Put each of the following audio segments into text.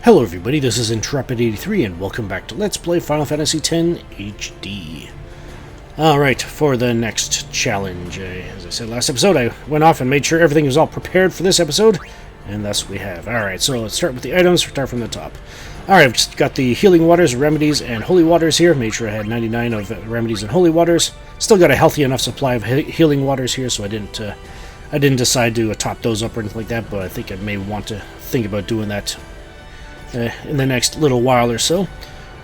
Hello everybody, this is Intrepid83 and welcome back to Let's Play Final Fantasy X HD. Alright, for the next challenge, as I said last episode, I went off and made sure everything was all prepared for this episode, and thus we have. Alright, so let's start with the items, start from the top. Alright, I've just got the healing waters, remedies, and holy waters here. Made sure I had 99 of remedies and holy waters. Still got a healthy enough supply of healing waters here, so I didn't decide to top those up or anything like that, but I think I may want to think about doing that in the next little while or so.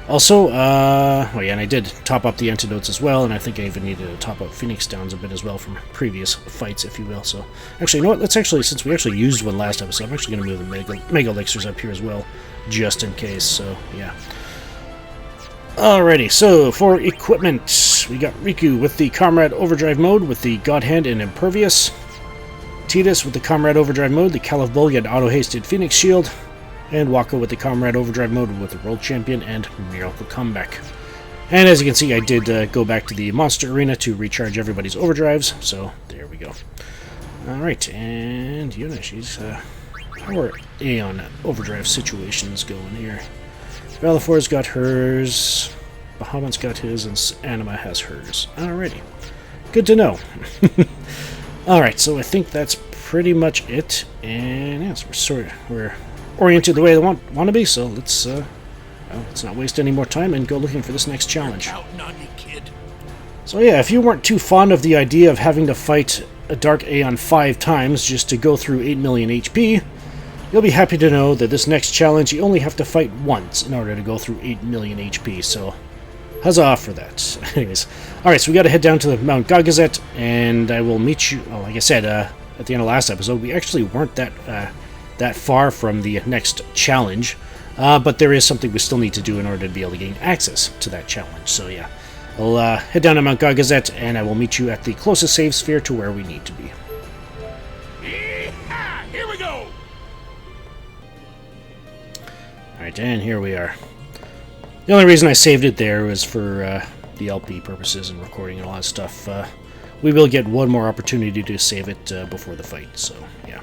Also, oh yeah, and I did top up the antidotes as well, and I think I even needed to top up Phoenix Downs a bit as well from previous fights, if you will. So, actually, you know what? Let's actually, since we actually used one last episode, I'm actually going to move the Mega Elixirs up here as well, just in case, so, yeah. Alrighty, so for equipment, we got Riku with the Comrade Overdrive mode with the God Hand and Impervious, Tidus with the Comrade Overdrive mode, the Caliph Bulg and Auto-Hasted Phoenix Shield, and Waka with the Comrade Overdrive mode with the World Champion and Miracle Comeback. And as you can see, I did go back to the Monster Arena to recharge everybody's overdrives, so there we go. Alright, and Yuna, she's, how are Aeon overdrive situations going here? Valifor's got hers, Bahamut's got his, and Anima has hers. Alrighty. Good to know. Alright, so I think that's pretty much it, and yes, we're oriented the way they want to be, so let's not waste any more time and go looking for this next challenge. So yeah, if you weren't too fond of the idea of having to fight a Dark Aeon 5 times just to go through 8 million HP, you'll be happy to know that this next challenge you only have to fight once in order to go through 8 million HP, so huzzah for that. Anyways, alright, so we gotta head down to the Mount Gagazet, and I will meet you, well, like I said, at the end of last episode, we actually weren't that far from the next challenge, but there is something we still need to do in order to be able to gain access to that challenge. So yeah, I'll head down to Mount Gagazet, and I will meet you at the closest save sphere to where we need to be. Here we go! Alright, and here we are. The only reason I saved it there was for the LP purposes and recording and all that stuff. We will get one more opportunity to save it before the fight, so yeah.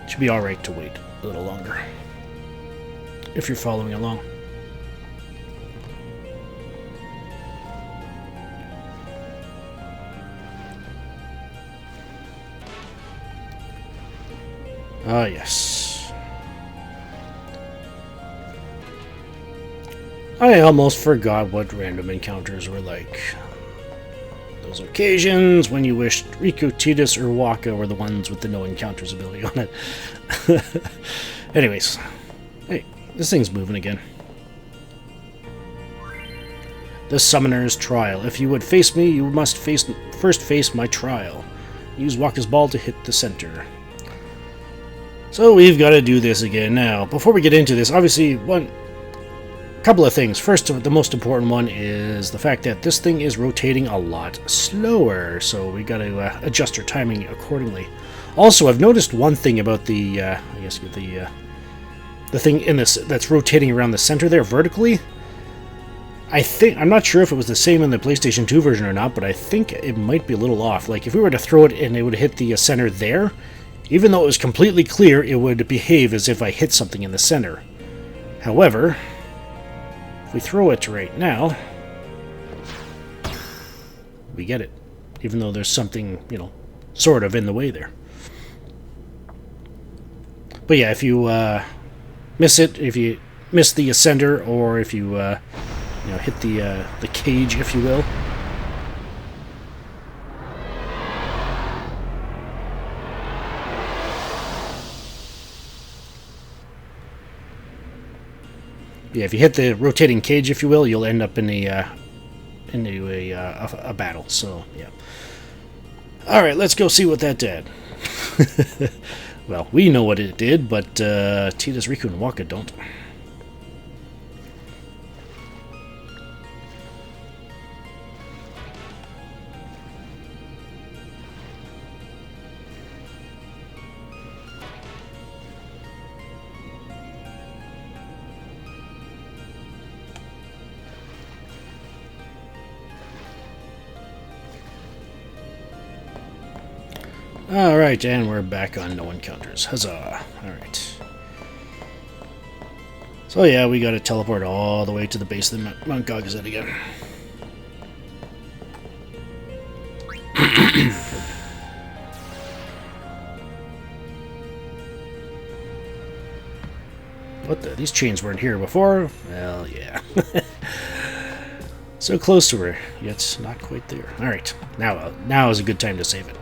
Should be alright to wait a little longer, if you're following along. Ah, yes. I almost forgot what random encounters were like. Those occasions when you wished Riku, Tidus, or Waka were the ones with the no encounters ability on it. Anyways. Hey, this thing's moving again. The Summoner's Trial. If you would face me, you must first face my trial. Use Waka's ball to hit the center. So we've got to do this again. Now, before we get into this, obviously, couple of things. First, the most important one is the fact that this thing is rotating a lot slower, so we got to adjust our timing accordingly. Also, I've noticed one thing about the, I guess the thing in this that's rotating around the center there vertically. I'm not sure if it was the same in the PlayStation 2 version or not, but I think it might be a little off. Like if we were to throw it and it would hit the center there, even though it was completely clear, it would behave as if I hit something in the center. However, if we throw it right now, we get it, even though there's something, sort of in the way there. But yeah, if you miss it, if you miss the ascender, or if you, hit the cage, if you will, yeah, if you hit the rotating cage, if you will, you'll end up in into a battle. So yeah. All right, let's go see what that did. Well, we know what it did, but Tidus, Riku, and Waka don't. Alright, and we're back on no encounters. Huzzah. Alright. So yeah, we gotta teleport all the way to the base of the Mount Gagazet again. What the? These chains weren't here before? Well, yeah. So close to her, yet not quite there. Alright, now is a good time to save it.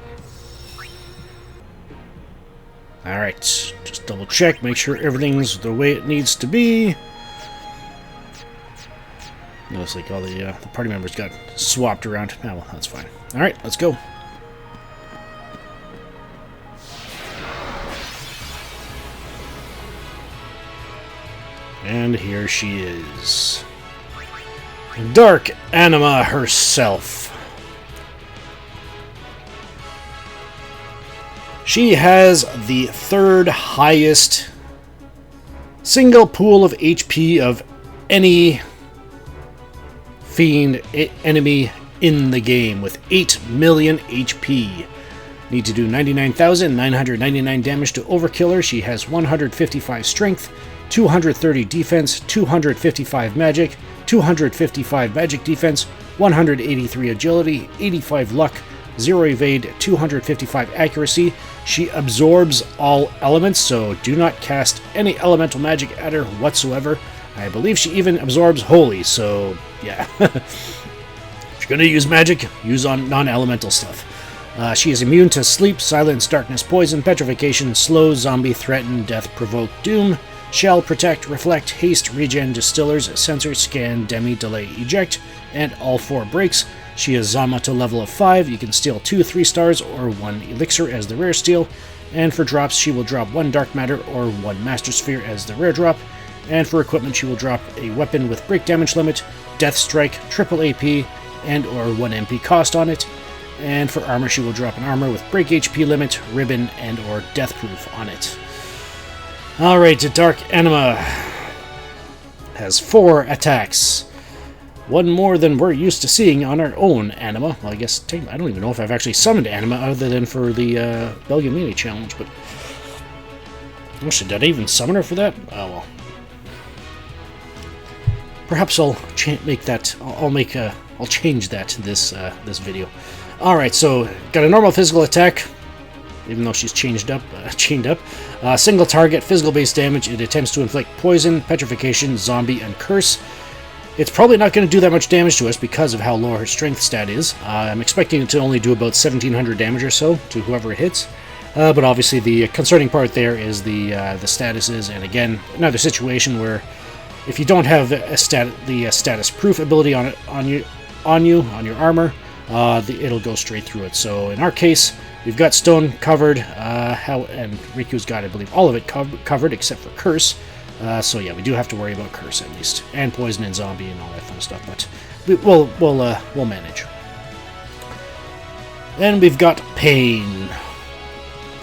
Alright, just double check, make sure everything's the way it needs to be. Looks like all the party members got swapped around. Oh, well, that's fine. Alright, let's go. And here she is. Dark Anima herself. She has the third highest single pool of HP of any fiend enemy in the game with 8 million HP. Need to do 99,999 damage to overkill her. She has 155 strength, 230 defense, 255 magic, 255 magic defense, 183 agility, 85 luck, 0 evade, 255 accuracy. She absorbs all elements, so do not cast any elemental magic at her whatsoever. I believe she even absorbs holy, so yeah. If you're going to use magic, use on non-elemental stuff. She is immune to sleep, silence, darkness, poison, petrification, slow, zombie, threaten, death, provoke, doom, shell, protect, reflect, haste, regen, distillers, censor, scan, demi, delay, eject, and all 4 breaks. She is Zama to level of 5. You can steal 2 3-stars or 1 elixir as the rare steal. And for drops, she will drop 1 dark matter or 1 master sphere as the rare drop. And for equipment, she will drop a weapon with break damage limit, death strike, triple AP, and or 1 MP cost on it. And for armor, she will drop an armor with break HP limit, ribbon, and or death proof on it. Alright, Dark Anima has 4 attacks. 1 more than we're used to seeing on our own Anima. Well, I guess, I don't even know if I've actually summoned Anima other than for the Belgian Mini Challenge, but... Actually, did I even summon her for that? Oh, well. Perhaps I'll make that... I'll change that this video. Alright, so, got a normal physical attack, even though she's chained up. Single target, physical-based damage. It attempts to inflict poison, petrification, zombie, and curse. It's probably not going to do that much damage to us because of how low her strength stat is. I'm expecting it to only do about 1,700 damage or so to whoever it hits. But obviously the concerning part there is the statuses, and again, another situation where if you don't have the status proof ability on your armor, it'll go straight through it. So in our case, we've got stone covered, and Riku's got, I believe, all of it covered except for curse. So yeah, we do have to worry about curse at least, and poison and zombie and all that fun stuff. But we'll manage. Then we've got pain.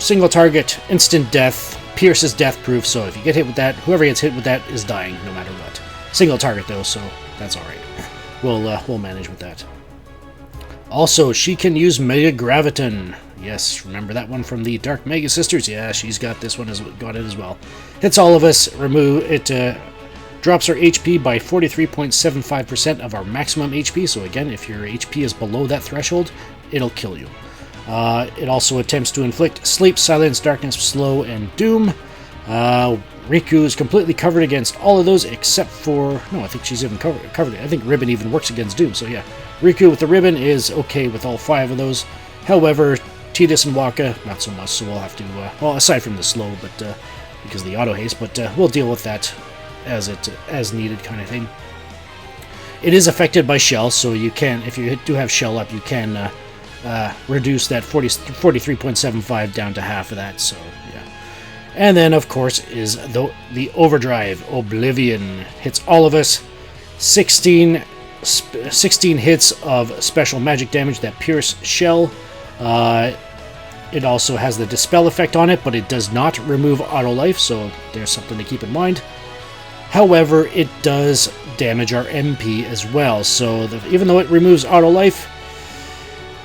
Single target, instant death, pierce is death proof. So if you get hit with that, whoever gets hit with that is dying no matter what. Single target though, so that's all right. We'll manage with that. Also, she can use Mega Graviton. Yes, remember that one from the Dark Mega Sisters? Yeah, she's got this one got it as well. Hits all of us. Drops our HP by 43.75% of our maximum HP. So again, if your HP is below that threshold, it'll kill you. It also attempts to inflict sleep, silence, darkness, slow, and doom. Riku is completely covered against all of those except for... No, I think she's even covered. I think Ribbon even works against doom. So yeah, Riku with the Ribbon is okay with all 5 of those. However, Tidus and Waka, not so much, so we'll have to... well, aside from the slow, but because of the auto haste, but we'll deal with that as needed kind of thing. It is affected by shell, so you can, if you do have shell up, you can reduce that 43.75 down to half of that, so yeah. And then, of course, is the Overdrive. Oblivion hits all of us. 16 hits of special magic damage that pierce shell. It also has the Dispel effect on it, but it does not remove auto life, so there's something to keep in mind. However, it does damage our MP as well, so even though it removes auto life,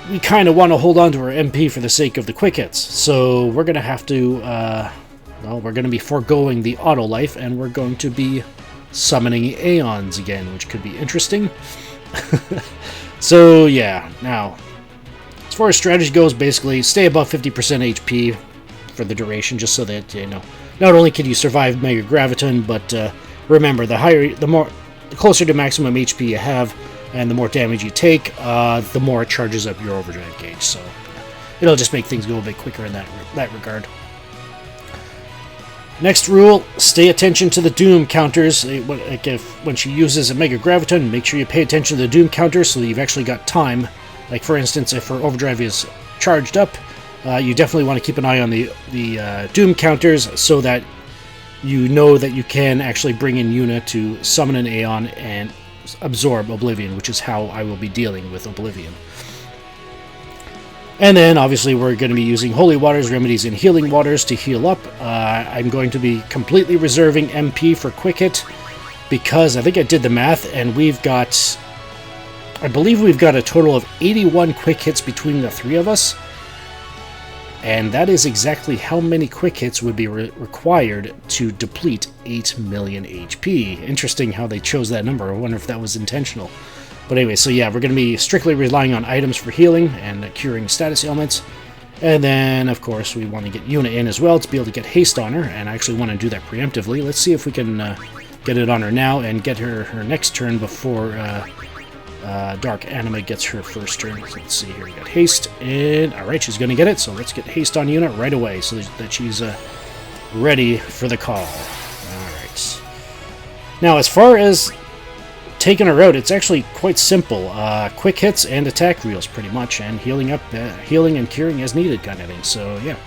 we kind of want to hold on to our MP for the sake of the quick hits. So we're going to have to, well, we're going to be foregoing the auto life, and we're going to be summoning aeons again, which could be interesting. So yeah, now, as far as strategy goes, basically stay above 50% HP for the duration, just so that, you know, not only can you survive Mega Graviton, but remember, the closer to maximum HP you have, and the more damage you take, the more it charges up your overdrive gauge. So it'll just make things go a bit quicker in that regard. Next rule, stay attention to the Doom counters. Like when she uses a Mega Graviton, make sure you pay attention to the Doom counters so that you've actually got time. Like, for instance, if her overdrive is charged up, you definitely want to keep an eye on the Doom counters so that you know that you can actually bring in Yuna to summon an Aeon and absorb Oblivion, which is how I will be dealing with Oblivion. And then, obviously, we're going to be using Holy Waters, Remedies, and Healing Waters to heal up. I'm going to be completely reserving MP for Quick Hit, because I think I did the math, and I believe we've got a total of 81 Quick Hits between the three of us. And that is exactly how many Quick Hits would be required to deplete 8 million HP. Interesting how they chose that number. I wonder if that was intentional. But anyway, so yeah, we're going to be strictly relying on items for healing and curing status ailments. And then, of course, we want to get Yuna in as well to be able to get haste on her. And I actually want to do that preemptively. Let's see if we can get it on her now and get her next turn before Dark Anima gets her first turn. So let's see here, we got haste, and alright, she's going to get it, so let's get haste on Yuna right away so that she's ready for the call. Alright. Now, as far as taking her out, it's actually quite simple. Quick hits and attack reels, pretty much, and healing and curing as needed kind of thing, so yeah.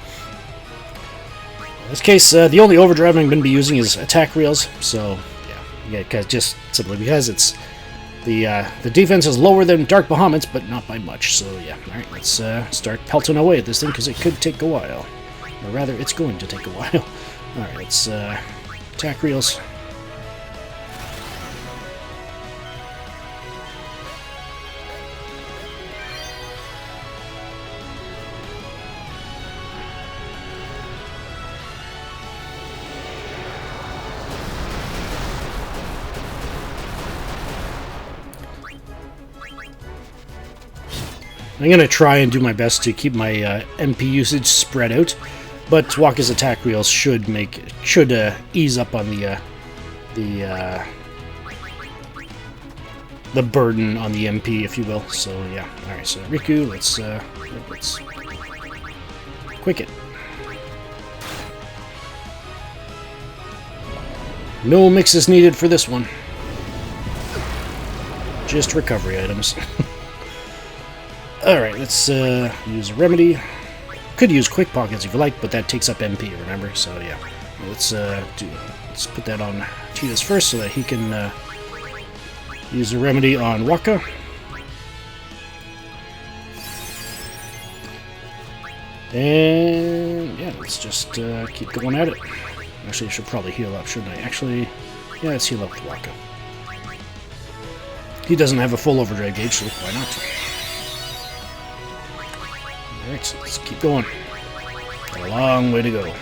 In this case, the only overdrive I'm going to be using is attack reels, so yeah, just simply because it's the defense is lower than Dark Bahamut's, but not by much, so yeah. Alright, let's start pelting away at this thing, because it could take a while. Or rather, it's going to take a while. Alright, let's attack reels. I'm going to try and do my best to keep my MP usage spread out, but Waka's attack reels should ease up on the burden on the MP, if you will. So yeah, all right. So Riku, let's quick it. No mixes needed for this one. Just recovery items. Alright, let's use a remedy. Could use quick pockets if you like, but that takes up MP, remember? So yeah, let's put that on Cheetahs first so that he can use a remedy on Waka. And yeah, let's just keep going at it. Actually, I should probably heal up, shouldn't I? Actually, yeah, let's heal up with Waka. He doesn't have a full overdrive gauge, so why not? Alright, so let's keep going. Got a long way to go.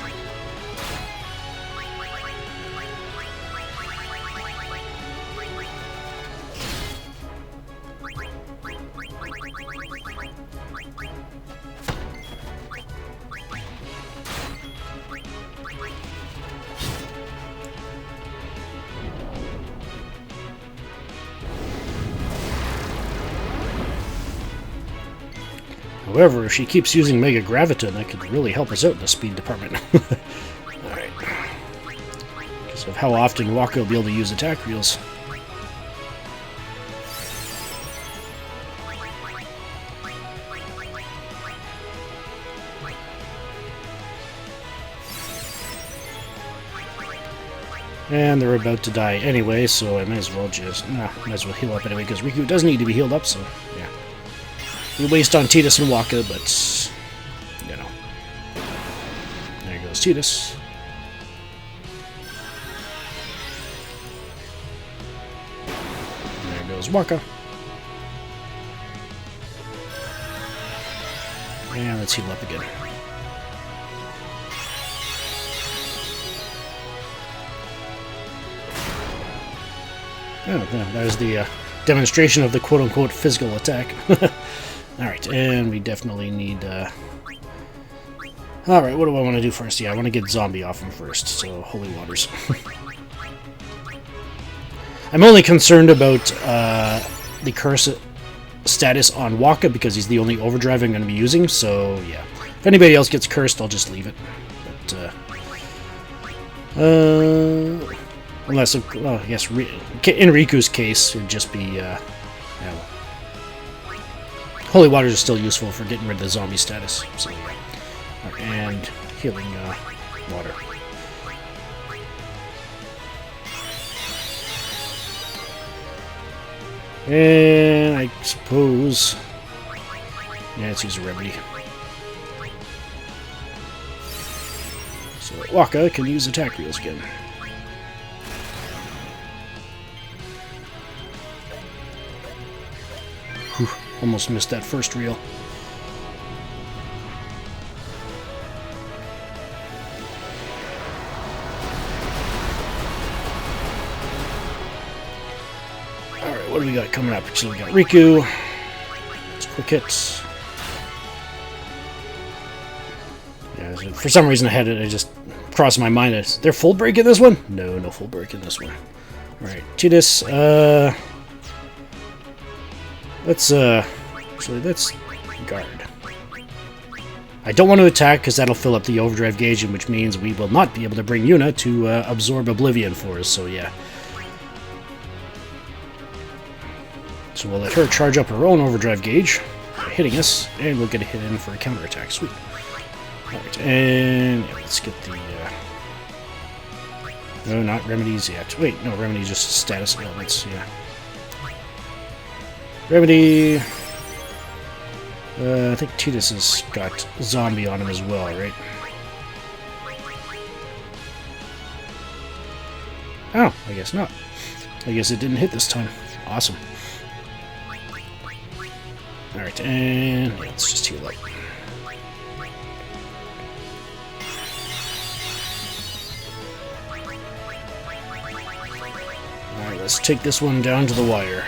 However, if she keeps using Mega Graviton, that could really help us out in the speed department. Alright. Because of how often Waka will be able to use attack reels. And they're about to die anyway, so I might as well heal up anyway, because Riku does need to be healed up, so yeah. We waste on Tidus and Waka, but, you know. There goes Tidus. There goes Waka. And let's heal up again. Oh, there's the demonstration of the quote-unquote physical attack. Alright, and we definitely need... Alright, what do I want to do first? Yeah, I want to get Zombie off him first, so Holy Waters. I'm only concerned about the curse status on Waka because he's the only overdrive I'm going to be using, so yeah. If anybody else gets cursed, I'll just leave it. But, unless, well, yes, in Riku's case, it'd just be, yeah. Holy Waters is still useful for getting rid of the zombie status, so yeah. Right, and healing water. And I suppose... Yeah, let's use a remedy. So that Waka can use attack wheels again. Whew, almost missed that first reel. Alright, what do we got coming up? So we got Riku. It's quick hits. Yeah, for some reason I had it, I just crossed my mind. Is there full break in this one? No, no full break in this one. Alright, Tidus, actually, let's guard. I don't want to attack because that'll fill up the overdrive gauge, which means we will not be able to bring Yuna to absorb Oblivion for us, so yeah. So we'll let her charge up her own overdrive gauge by hitting us, and we'll get a hit in for a counterattack. Sweet. Alright, and yeah, let's get the... No, not remedies yet. Wait, no, remedies just status ailments, yeah. Remedy... I think Tidus has got zombie on him as well, right? Oh, I guess not. I guess it didn't hit this time. Awesome. Alright, and yeah, let's just heal up. Alright, let's take this one down to the wire.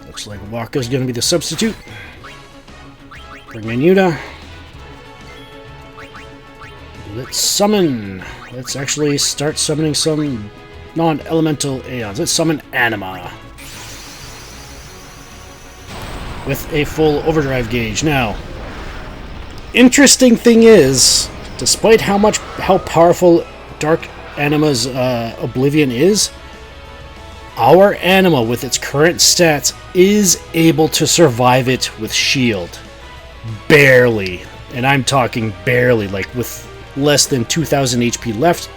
Looks like Waka's going to be the substitute. Bring in Yuna. Let's summon. Let's actually start summoning some non-elemental aeons. Let's summon Anima. With a full overdrive gauge. Now, interesting thing is, despite how powerful Dark Anima's Oblivion is, our Anima, with its current stats, is able to survive it with shield. Barely. And I'm talking barely, like with less than 2,000 HP left.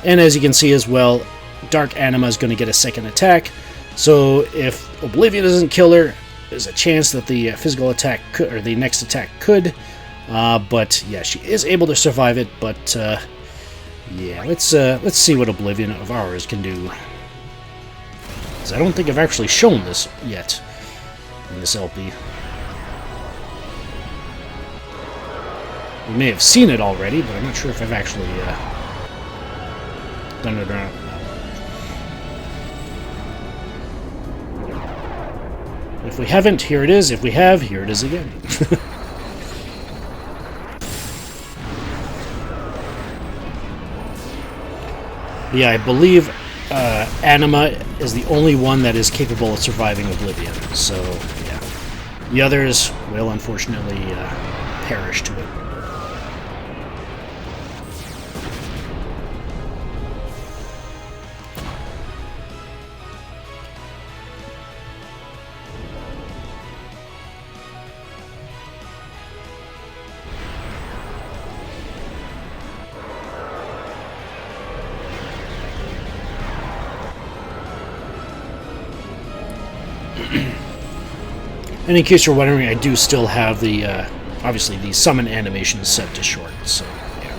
And as you can see as well, Dark Anima is going to get a second attack. So if Oblivion doesn't kill her, there's a chance that the physical attack could, or the next attack could. But yeah, she is able to survive it. But yeah, let's see what Oblivion of ours can do. I don't think I've actually shown this yet in this LP. We may have seen it already, but I'm not sure if I've actually done it or not. If we haven't, here it is. If we have, here it is again. Yeah, I believe Anima is the only one that is capable of surviving Oblivion, so yeah. The others will unfortunately perish to it. And in case you're wondering, I do still have the obviously the summon animation is set to short, so yeah.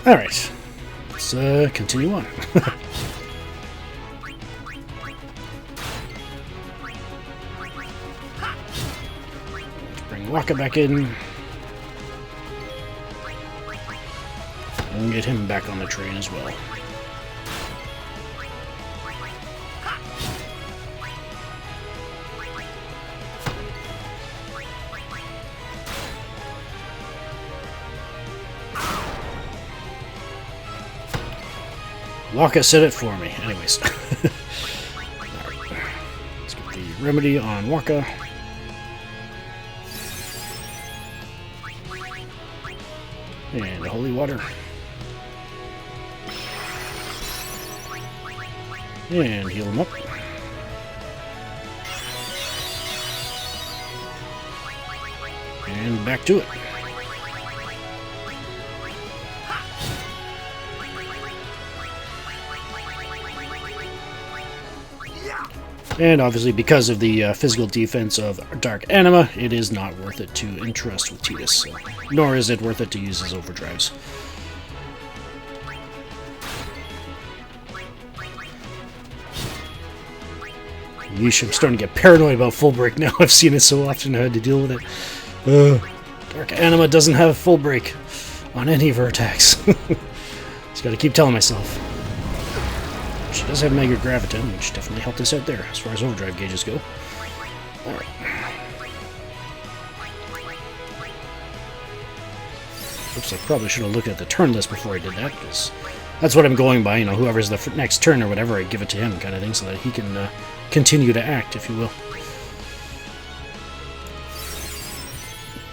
Alright, let's continue on. Let's bring Waka back in. And get him back on the train as well. Waka said it for me. Anyways. Right. Let's get the remedy on Waka. And the holy water. And heal him up. And back to it. And obviously, because of the physical defense of Dark Anima, it is not worth it to entrust with Tidus, so, nor is it worth it to use as overdrives. Yeesh, I'm starting to get paranoid about full break now. I've seen it so often, I had to deal with it. Dark Anima doesn't have full break on any of her attacks. Just gotta keep telling myself. She does have Mega Graviton, which definitely helped us out there, as far as overdrive gauges go. Alright. Oops, I probably should have looked at the turn list before I did that, because that's what I'm going by, you know, whoever's the next turn or whatever, I give it to him kind of thing, so that he can continue to act, if you will.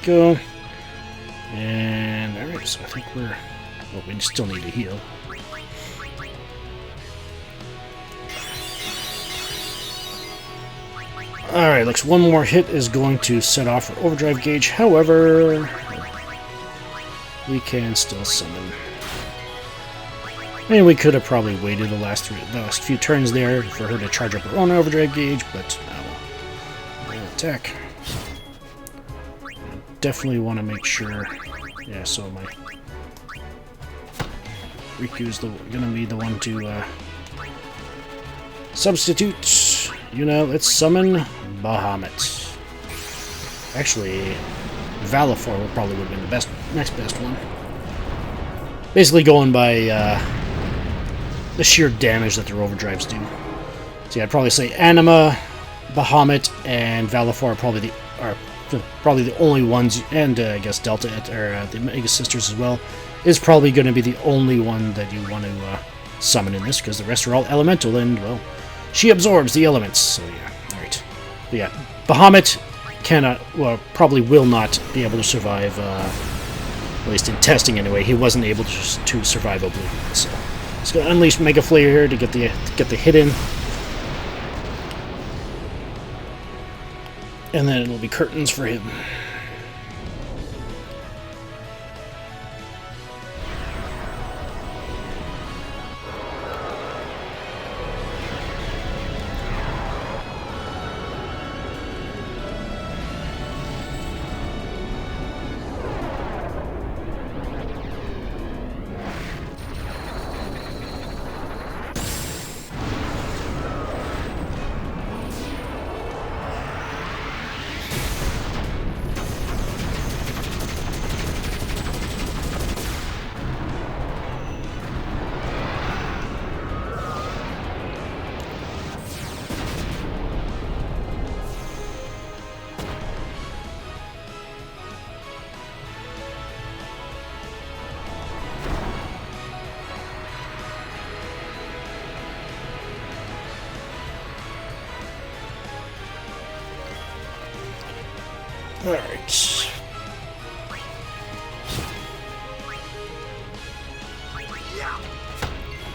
Go. And, alright, so I think we're... well, we still need to heal. Alright, looks one more hit is going to set off our overdrive gauge. However, we can still summon. And we could have probably waited the last few turns there for her to charge up her own overdrive gauge, but attack. Definitely want to make sure. Yeah, so my Riku's going to be the one to substitute. Yuna, let's summon Bahamut. Actually, Valifor probably would have been the next best one. Basically going by the sheer damage that their overdrives do. So yeah, I'd probably say Anima, Bahamut, and Valifor are probably the only ones, and I guess Delta, or the Mega Sisters as well, is probably going to be the only one that you want to summon in this, because the rest are all elemental, and, well, she absorbs the elements, so yeah, alright. But yeah, Bahamut cannot, well, probably will not be able to survive, at least in testing anyway, he wasn't able to survive Oblivion, so let's go unleash Mega Flare here to get the hit in. And then it'll be curtains for him. Alright.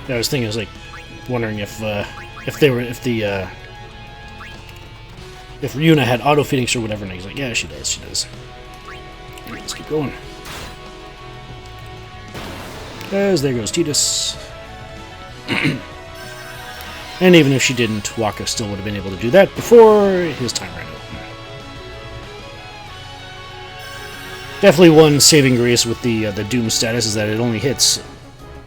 I was thinking, I was like wondering if Yuna had auto Phoenix or whatever, and he's like, yeah, she does, she does. Alright, let's keep going. As there goes Tidus. And even if she didn't, Waka still would have been able to do that before his time ran out. Definitely one saving grace with the Doom status is that it only hits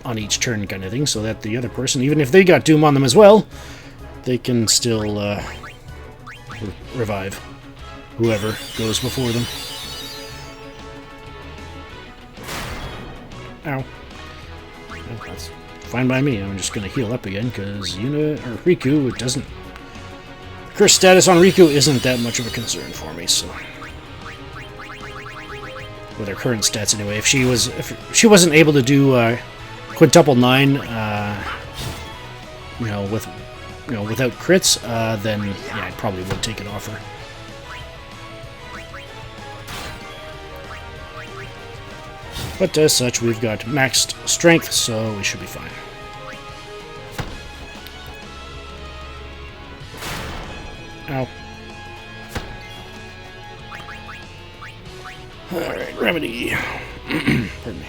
on each turn kind of thing, so that the other person, even if they got Doom on them as well, they can still revive whoever goes before them. Ow. Well, that's fine by me. I'm just going to heal up again, because Yuna, or Riku, it doesn't... Curse status on Riku isn't that much of a concern for me, so... With her current stats anyway. If she wasn't able to do quintuple 9, without crits, then yeah, I probably would take it off her. But as such, we've got maxed strength, so we should be fine. Ow. Alright, Remedy. Pardon me.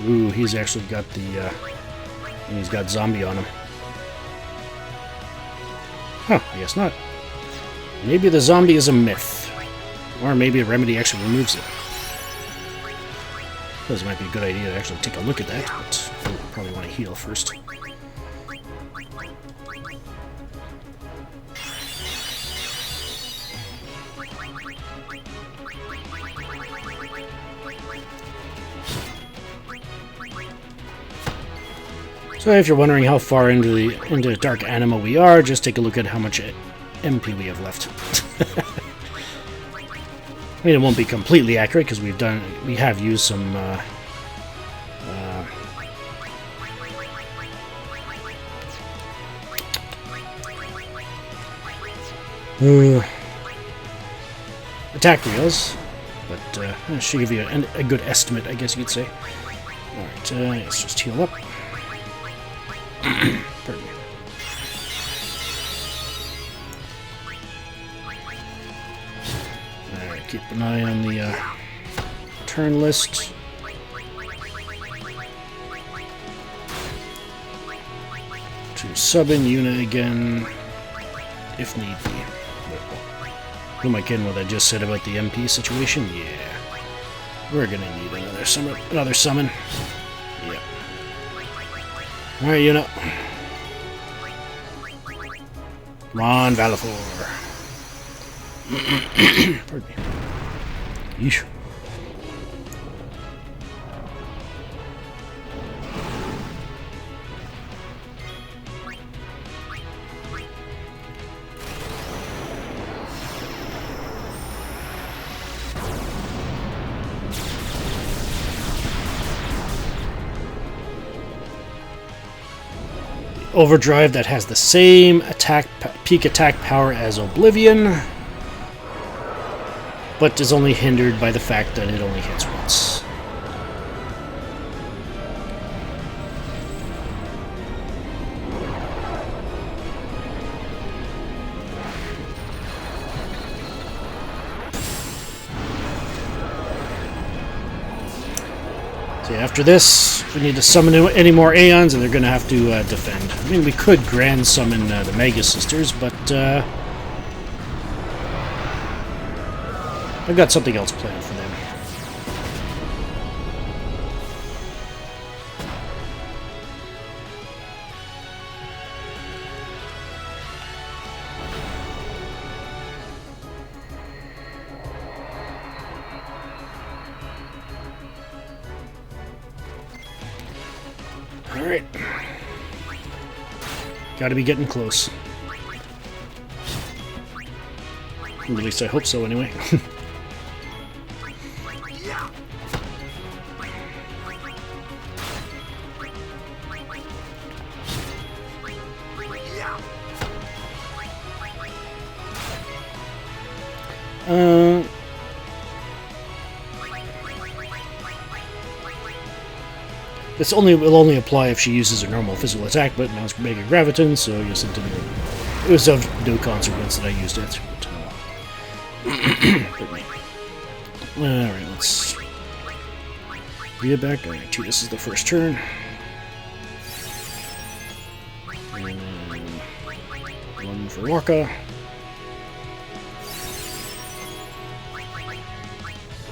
Ooh, he's actually got the, he's got zombie on him. Huh, I guess not. Maybe the zombie is a myth. Or maybe a Remedy actually removes it. This might be a good idea to actually take a look at that, but I'll probably want to heal first. So if you're wondering how far into Dark Anima we are, just take a look at how much MP we have left. I mean, it won't be completely accurate because we have used some attack reels, but it should give you a good estimate, I guess you could say. Alright, let's just heal up. Pardon me. Alright, keep an eye on the turn list. To sub in Yuna again, if need be. Who am I kidding what I just said about the MP situation? Yeah. We're gonna need another summon. Yep. Alright, Yuna. Come on, Valifor. Pardon me. Yeesh. Overdrive that has the same peak attack power as Oblivion, but is only hindered by the fact that it only hits once. So after this, we need to summon any more Aeons, and they're going to have to defend. I mean, we could Grand Summon the Mega Sisters, but I've got something else planned for them. Alright. Gotta be getting close. At least I hope so, anyway. It'll only apply if she uses her normal physical attack, but now it's Mega Graviton, so I guess it was of no consequence that I used it. Alright, let's get back. Alright, this is the first turn. And one for Waka.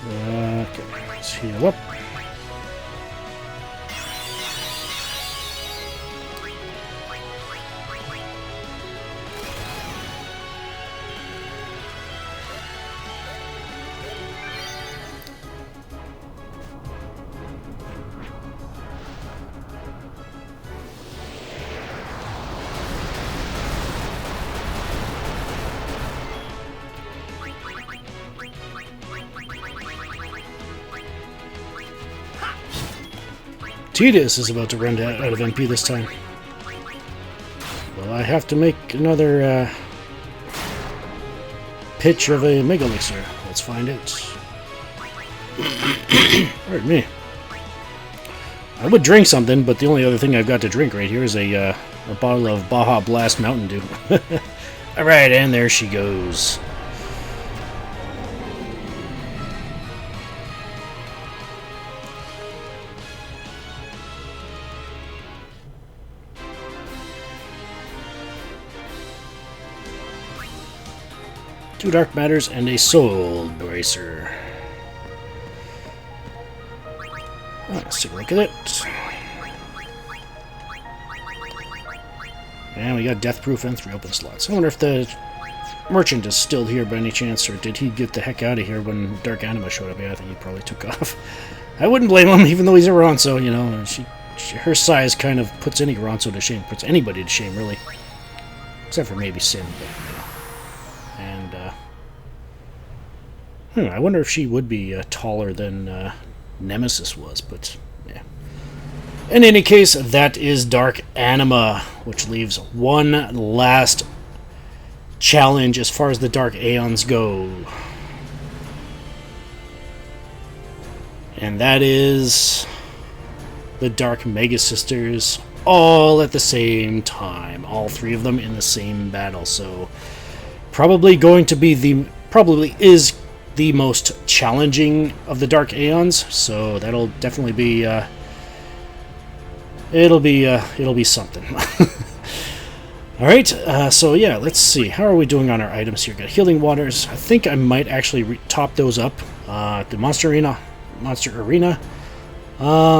Okay, let's heal up. Tidus is about to run out of MP this time. Well, I have to make another pitch of a Mega Elixir. Let's find it. Pardon me. I would drink something, but the only other thing I've got to drink right here is a bottle of Baja Blast Mountain Dew. Alright, and there she goes. Two Dark Matters and a Soul Bracer. Let's take a look at it. And we got Death Proof and 3 open slots. I wonder if the merchant is still here by any chance, or did he get the heck out of here when Dark Anima showed up? Yeah, I think he probably took off. I wouldn't blame him, even though he's a Ronso, you know. Her size kind of puts any Ronso to shame, puts anybody to shame, really. Except for maybe Sin, but... I wonder if she would be taller than Nemesis was, but yeah. In any case, that is Dark Anima, which leaves one last challenge as far as the Dark Aeons go. And that is the Dark Mega Sisters, all at the same time. All 3 of them in the same battle, so probably is the most challenging of the Dark Aeons, so that'll definitely be it'll be something. All right, so yeah, let's see, how are we doing on our items here? Got healing waters. I think I might actually top those up at the monster arena.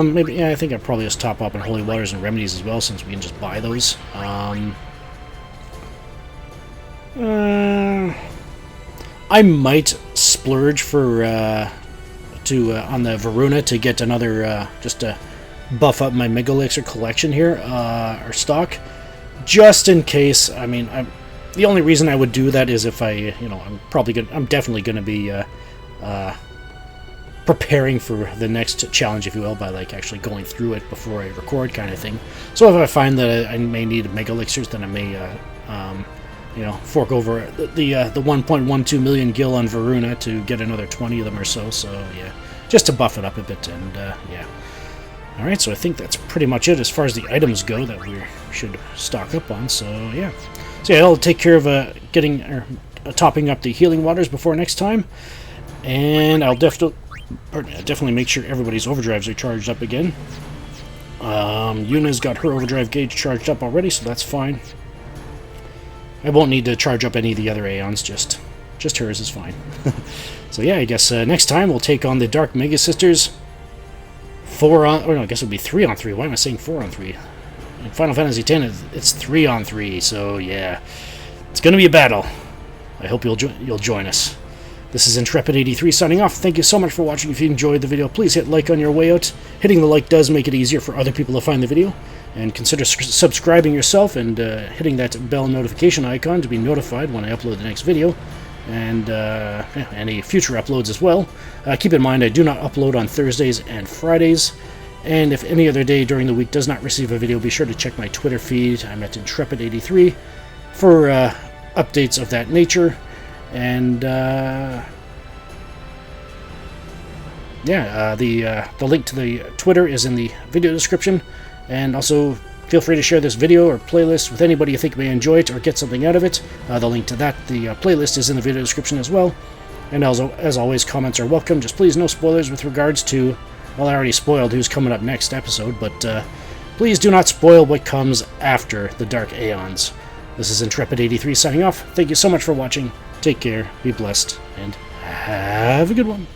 Maybe, yeah, I think I'd probably just top up on holy waters and remedies as well, since we can just buy those. I might splurge for on the Varuna to get another just to buff up my Mega Elixir collection here, or stock, just in case. I mean, the only reason I would do that is if I'm definitely gonna be preparing for the next challenge, if you will, by like actually going through it before I record, kind of thing. So if I find that I may need Mega Elixirs, then I may fork over the 1.12 million gil on Varuna to get another 20 of them or so. So yeah, just to buff it up a bit, and yeah. All right, so I think that's pretty much it as far as the items go that we should stock up on. So yeah, I'll take care of topping up the healing waters before next time, and I'll definitely make sure everybody's overdrives are charged up again. Yuna's got her overdrive gauge charged up already, so that's fine. I won't need to charge up any of the other Aeons, just hers is fine. So yeah, I guess next time we'll take on the Dark Mega Sisters. I guess it would be 3-on-3. Why am I saying 4-on-3? In Final Fantasy X, it's 3-on-3, so yeah. It's going to be a battle. I hope you'll join us. This is Intrepid83 signing off. Thank you so much for watching. If you enjoyed the video, please hit like on your way out. Hitting the like does make it easier for other people to find the video. And consider subscribing yourself and hitting that bell notification icon to be notified when I upload the next video. And any future uploads as well. Keep in mind, I do not upload on Thursdays and Fridays. And if any other day during the week does not receive a video, be sure to check my Twitter feed. I'm at Intrepid83 for updates of that nature. And yeah, the link to the Twitter is in the video description, and also feel free to share this video or playlist with anybody you think may enjoy it or get something out of it. The link to that, the playlist, is in the video description as well. And also, as always, comments are welcome. Just please no spoilers with regards to, well, I already spoiled who's coming up next episode, but please do not spoil what comes after the Dark Aeons. This is Intrepid83 signing off. Thank you so much for watching. Take care, be blessed, and have a good one.